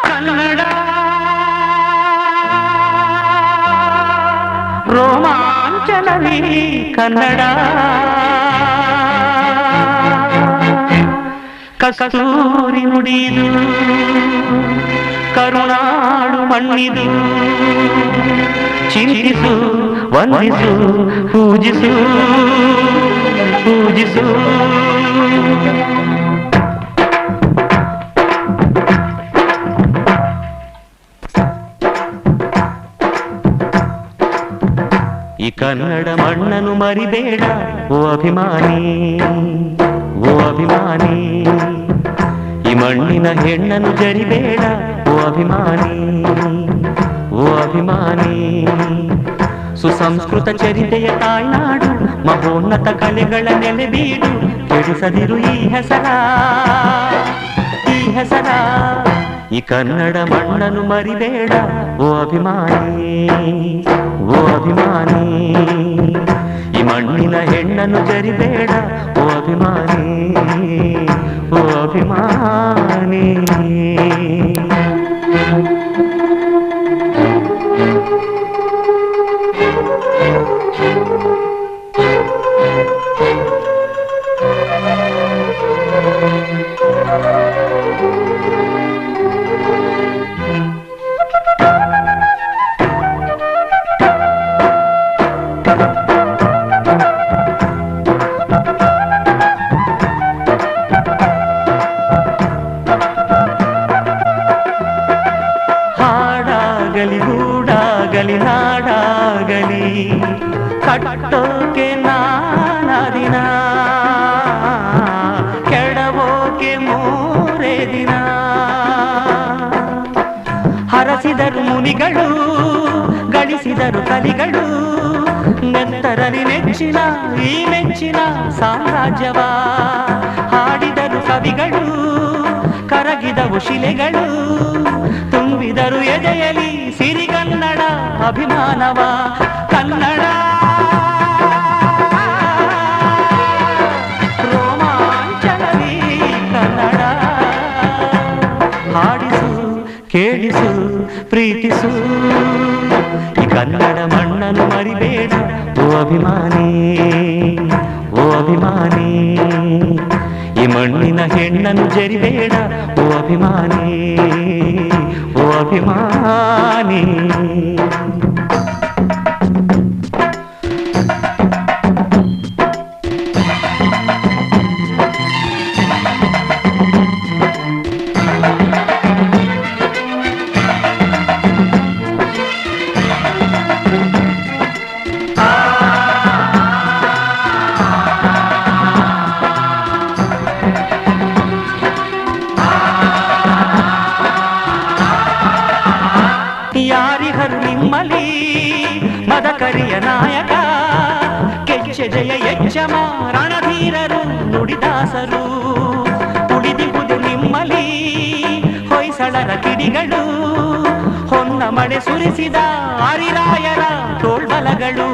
ಕನ್ನಡ ರೋಮಾಂಚನವೇ ಕನ್ನಡ ಕಸ್ತೂರಿ ನುಡಿದು ಕರುಣಾಡು ಮಣ್ಣಿದು ಚಿಂತಿಸು ವಂದಿಸು ಪೂಜಿಸು ಪೂಜಿಸು ಈ ಕನ್ನಡ ಮಣ್ಣನ್ನು ಮರಿಬೇಡ ಓ ಅಭಿಮಾನಿ ಓ ಅಭಿಮಾನಿ ಈ ಮಣ್ಣಿನ ಹೆಣ್ಣನ್ನು ಜರಿಬೇಡ ಓ ಅಭಿಮಾನಿ ಓ ಅಭಿಮಾನಿ ಸುಸಂಸ್ಕೃತ ಚರಿತೆಯ ತಾಯ್ನಾಡು ಮಹೋನ್ನತ ಕಲೆಗಳ ನೆಲೆಬೀಡು ಕೆಡಿಸದಿರು ಈ ಹೆಸರ ಈ ಹೆಸರ ಈ ಕನ್ನಡ ಮಣ್ಣನ್ನು ಮರಿಬೇಡ ಓ ಅಭಿಮಾನಿ ಓ ಅಭಿಮಾನಿ ಈ ಮಣ್ಣಿನ ಹೆಣ್ಣನ್ನು ಜರಿಬೇಡ ಓ ಅಭಿಮಾನಿ ಓ ಅಭಿಮಾನಿ ಹಾಡಾಗಲಿ ಗೂಡಾಗಲಿ ನಾಡಾಗಲಿ ಕಟ್ಟೋಕೆ ನಾನಾ ದಿನ ಕೆಡವೋಕೆ ಮೂರೇ ದಿನ ಹರಸಿದರು ಮುನಿಗಳು ಗಳಿಸಿದರು ಕಲಿಗಳು ನೆತ್ತರಲಿ ನೆಚ್ಚಿನ ಈ ಮೆಚ್ಚಿನ ಸಾಮ್ರಾಜ್ಯವ ಹಾಡಿದರು ಕವಿಗಳು ಕರಗಿದವು ಶಿಲೆಗಳು ತುಂಬಿದರು ಎದೆಯಲಿ ಸಿರಿಗನ್ನಡ ಅಭಿಮಾನವ ಕನ್ನಡ ರೋಮಾಂಚನವೇ ಕನ್ನಡ ಹಾಡಿಸು ಕೇಳಿಸು ಪ್ರೀತಿಸು ಈ ಕನ್ನಡ ಮಣ್ಣನ್ನು ಮರಿಬೇಡ ಓ ಅಭಿಮಾನಿ ಓ ಅಭಿಮಾನಿ ಈ ಮಣ್ಣಿನ ಹೆಣ್ಣನ್ನು ಜರಿಬೇಡ ಓ ಅಭಿಮಾನಿ ಓ ಅಭಿಮಾನಿ ಯಾರಿಹರು ನಿಮ್ಮಲಿ ಮದಕರಿಯ ನಾಯಕ ಕೆಚ್ಚೆ ಜಯ ಯಜ್ಜಮ ರಣಧೀರರು ನುಡಿದಾಸರು ಉಳಿದಿಹುದು ನಿಮ್ಮಲಿ ಹೊಯ್ಸಳರ ಕಿಡಿಗಳು ಹೊನ್ನ ಮಳೆ ಸುರಿಸಿದ ಹರಿರಾಯರ ತೋಳ್ಬಲಗಳು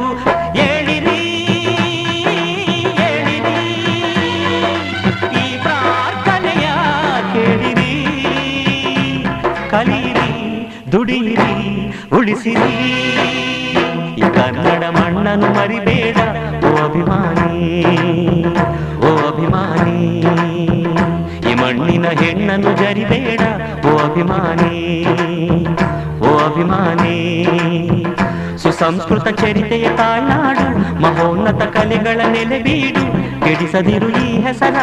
ಏಳಿರಿ ಏಳಿರಿ ಈ ಪ್ರಾರ್ಥನೆಯ ಕೇಳಿರಿ ಕಲಿಯಿರಿ ದುಡಿಯಿರಿ ಉಳಿಸಿರಿ ಈ ಕನ್ನಡ ಮಣ್ಣನ್ನು ಮರಿಬೇಡ ಓ ಅಭಿಮಾನಿ ಓ ಅಭಿಮಾನಿ ಈ ಮಣ್ಣಿನ ಹೆಣ್ಣನ್ನು ಜರಿಬೇಡ ಓ ಅಭಿಮಾನಿ ಓ ಅಭಿಮಾನಿ ಸುಸಂಸ್ಕೃತ ಚರಿತೆಯ ತಾಯ್ನಾಡು ಮಹೋನ್ನತ ಕಲೆಗಳ ನೆಲೆಬೀಡು ಕೆಡಿಸದಿರು ಈ ಹೆಸರ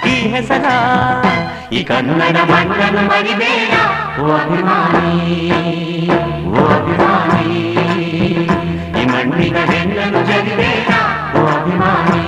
ಈ ಹೆಸರ ಈ ಕನ್ನಡ ಮಣ್ಣನ್ನು ಮರಿಬೇಡ ಓ ಅಭಿಮಾನಿ ಓ ಅಭಿಮಾನಿ ಈ ಮಣ್ಣಿನ ಹೆಣ್ಣನ್ನು ಜರಿಬೇಡ ಓ ಅಭಿಮಾನಿ